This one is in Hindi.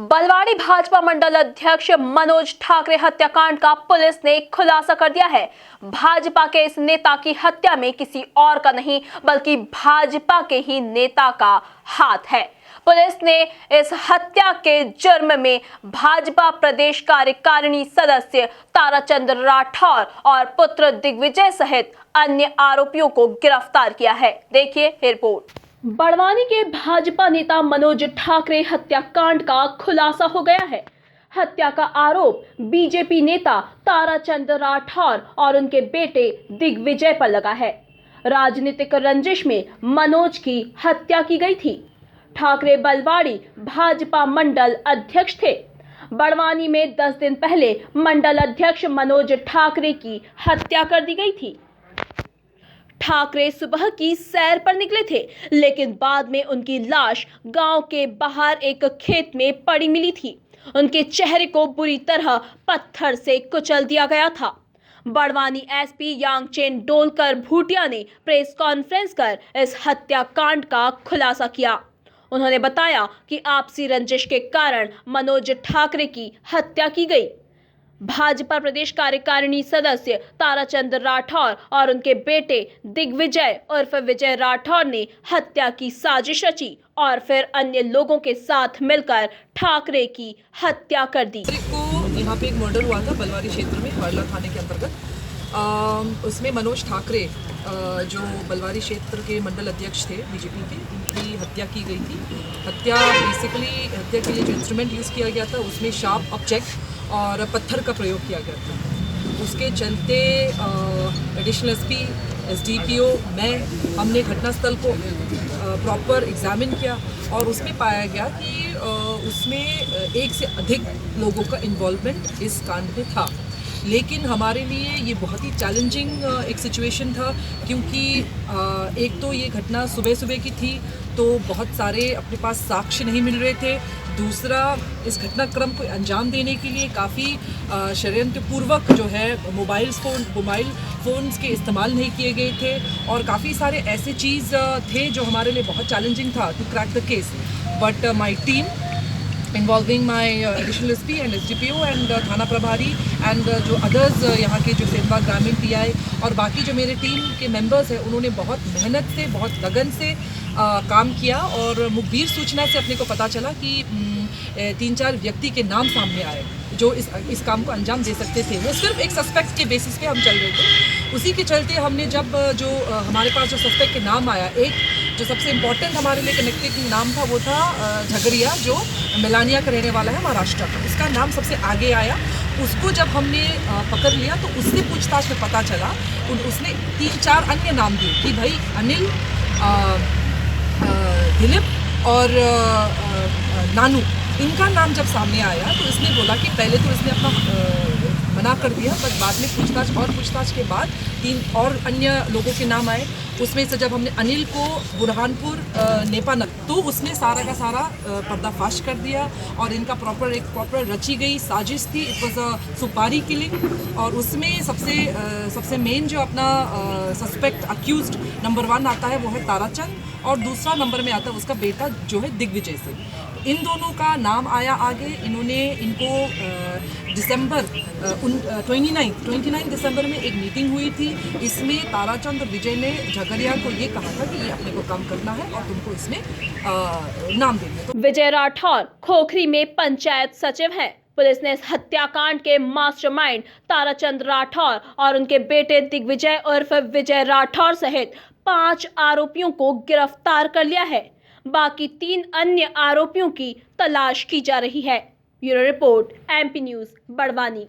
बलवाड़ी भाजपा मंडल अध्यक्ष मनोज ठाकरे हत्याकांड का पुलिस ने खुलासा कर दिया है। भाजपा के इस नेता की हत्या में किसी और का नहीं बल्कि भाजपा के ही नेता का हाथ है। पुलिस ने इस हत्या के जुर्म में भाजपा प्रदेश कार्यकारिणी सदस्य ताराचंद राठौर और पुत्र दिग्विजय सहित अन्य आरोपियों को गिरफ्तार किया है। देखिए रिपोर्ट। बड़वानी के भाजपा नेता मनोज ठाकरे हत्याकांड का खुलासा हो गया है। हत्या का आरोप बीजेपी नेता ताराचंद राठौर और उनके बेटे दिग्विजय पर लगा है। राजनीतिक रंजिश में मनोज की हत्या की गई थी। ठाकरे बलवाड़ी भाजपा मंडल अध्यक्ष थे। बड़वानी में 10 दिन पहले मंडल अध्यक्ष मनोज ठाकरे की हत्या कर दी गई थी। ठाकरे सुबह की सैर पर निकले थे, लेकिन बाद में उनकी लाश गांव के बाहर एक खेत में पड़ी मिली थी। उनके चेहरे को बुरी तरह पत्थर से कुचल दिया गया था। बड़वानी एसपी यांगचेन डोलकर भूटिया ने प्रेस कॉन्फ्रेंस कर इस हत्याकांड का खुलासा किया। उन्होंने बताया कि आपसी रंजिश के कारण मनोज ठाकरे की हत्या की गई। भाजपा प्रदेश कार्यकारिणी सदस्य ताराचंद राठौर और उनके बेटे दिग्विजय उर्फ विजय राठौर ने हत्या की साजिश रची और फिर अन्य लोगों के साथ मिलकर ठाकरे की हत्या कर दी। यहाँ पे एक मर्डर हुआ था बलवारी क्षेत्र में, हरला थाने के अंतर्गत। उसमें मनोज ठाकरे जो बलवारी क्षेत्र के मंडल अध्यक्ष थे बीजेपी के, उनकी हत्या की गई थी। हत्या के लिए जो इंस्ट्रूमेंट यूज़ किया गया था उसमें शार्प ऑब्जेक्ट और पत्थर का प्रयोग किया गया था। उसके चलते एडिशनल एसपी, एसडीपीओ, हमने घटनास्थल को प्रॉपर एग्जामिन किया और उसमें पाया गया कि उसमें एक से अधिक लोगों का इन्वॉल्वमेंट इस कांड में था। लेकिन हमारे लिए ये बहुत ही चैलेंजिंग एक सिचुएशन था, क्योंकि एक तो ये घटना सुबह सुबह की थी, तो बहुत सारे अपने पास साक्ष्य नहीं मिल रहे थे। दूसरा, इस घटनाक्रम को अंजाम देने के लिए काफ़ी षड्यंत्रपूर्वक जो है मोबाइल फ़ोन्स के इस्तेमाल नहीं किए गए थे और काफ़ी सारे ऐसे चीज़ थे जो हमारे लिए बहुत चैलेंजिंग था to crack the case. But my team involving my additional SP and SDPO and थाना प्रभारी and जो others यहाँ के जो सेंधवा ग्रामीण TI और बाकी जो मेरे टीम के मेंबर्स हैं, उन्होंने बहुत मेहनत से, बहुत लगन से काम किया और मुखबिर सूचना से अपने को पता चला कि 3-4 व्यक्ति के नाम सामने आए जो इस काम को अंजाम दे सकते थे। वो सिर्फ एक सस्पेक्ट के बेसिस पे हम चल रहे थे। उसी के चलते हमने जब जो हमारे पास जो सस्पेक्ट के नाम आया, एक जो सबसे इम्पोर्टेंट हमारे लिए कनेक्टेड नाम था वो था झगड़िया, जो मेलानिया का रहने वाला है महाराष्ट्र का। उसका नाम सबसे आगे आया। उसको जब हमने पकड़ लिया तो उससे पूछताछ में पता चला, उसने 3-4 अन्य नाम दिए कि भाई अनिल, दिलीप और नानू, इनका नाम जब सामने आया तो इसने बोला कि पहले तो इसने अपना मना कर दिया, बट बाद में पूछताछ के बाद 3 और अन्य लोगों के नाम आए। उसमें से जब हमने अनिल को बुरहानपुर नेपानक, तो उसने सारा का सारा पर्दाफाश कर दिया और इनका प्रॉपर रची गई साजिश थी। इट वॉज अ सुपारी किलिंग और उसमें सबसे मेन जो अपना सस्पेक्ट अक्यूज्ड नंबर 1 आता है वो है ताराचंद और दूसरा नंबर में आता है उसका बेटा जो है दिग्विजय सिंह। इन दोनों का नाम आया आगे। इनको दिसंबर 29 दिसंबर में एक मीटिंग हुई थी। इसमें ताराचंद और विजय ने झगड़िया को ये कहा था कि ये अपने को काम करना है और तुमको इसमें नाम देना। तो विजय राठौर खोखरी में पंचायत सचिव हैं। पुलिस ने इस हत्याकांड के मास्टरमाइंड ताराचंद राठौर और उनके बेटे दिग्विजय उर्फ विजय राठौर सहित 5 आरोपियों को गिरफ्तार कर लिया है। बाकी 3 अन्य आरोपियों की तलाश की जा रही है। Bureau report, MP news, Barwani.